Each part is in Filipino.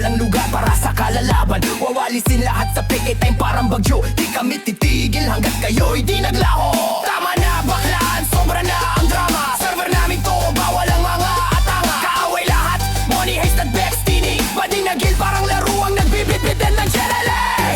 walang lugar para sa kalalaban. Wawalisin lahat sa peke time parang bagyo. Di kami titigil hanggat kayo'y di naglaho. Tama na baklaan, sobra na ang drama. Server namin to, bawal ang mga atanga. Kaaway lahat, money, haste at bex. Tinig, bading nagil parang laruang nagbibit-bitin ng channel.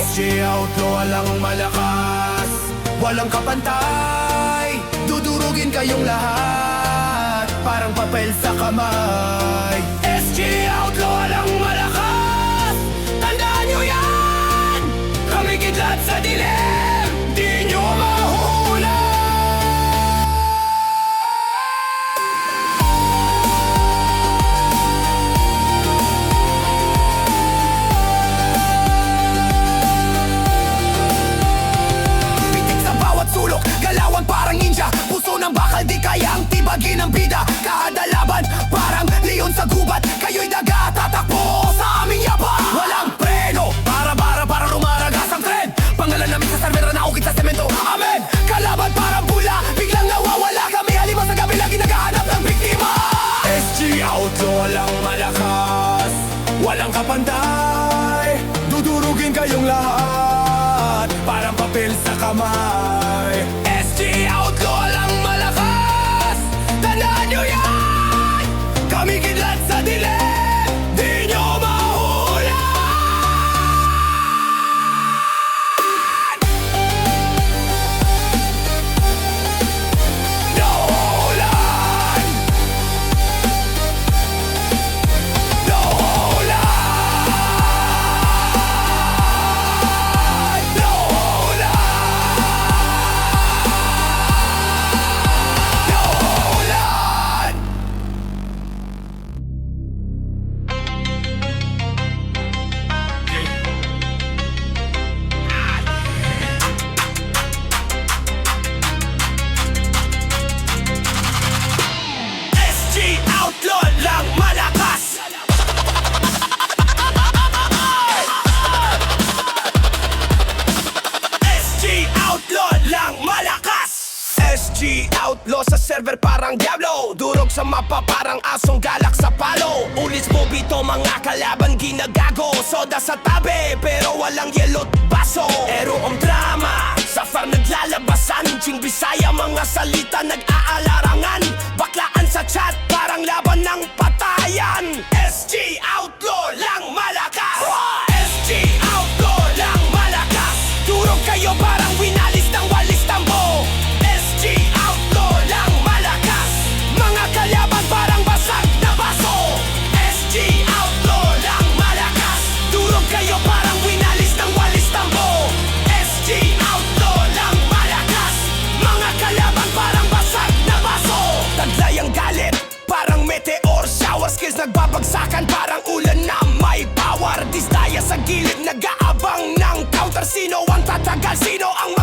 SG Outlaw, walang malakas, walang kapantay. Dudurugin kayong lahat, parang papel sa kamay. SG Outlaw, walang malakas. Tandaan nyo yan. Kami kidlat sa dilim, di nyo mahuhula. Pitik sa bawat sulok, galawan parang ninja. Puso ng bakal di kayang tibagin ang bida. Kada laban parang leon sa gubat. Kayo'y daga tatakbo sa aming yaba. Walang preno, para rumaragas ang tren. Pangalan namin sa server na ukit sa semento. Amen, kalaban parang bula, biglang nawawala. Kami halima sa gabi lagi naghahanap ng biktima. SG Outlaw, walang malakas, walang kapantay. Dudurugin kayong lahat, parang papel sa kamay. SG Outlaw, walang malakas. Tandaan nyo yan. Kami kidlat sa dilim, di nyo mahula. Nahuhulan. Nahuhulan. Nahuhulan. Nahuhulan. SG Outlaw lang malakas. SG Outlaw lang malakas. SG Outlaw sa server parang diablo. Durog sa mapa parang asong galak sa palo. Ulis mo bito mga kalaban ginagago. Soda sa tabi pero walang yellow baso. Erong drama sa far naglalabasan. Ching Bisaya mga salita nag-aalarangan. Baklaan sa chat parang laban ng patayan. SG Outlaw lang malakas. SG Outlaw lang malakas. Durog kayo parang winalis ng walis tambo. SG Outlaw lang malakas. Mga kalaban parang basag na baso. SG Outlaw lang malakas. Durog kayo parang winalis ng walis tambo. SG Outlaw lang malakas. Mga kalaban parang basag na baso. Taglay ang galit, parang meteor. Shower skills nagbabagsakan parang ulan na may power. Disdaya sa gilid, nag-aabang ng counter. Sino ang tatagal? Sino ang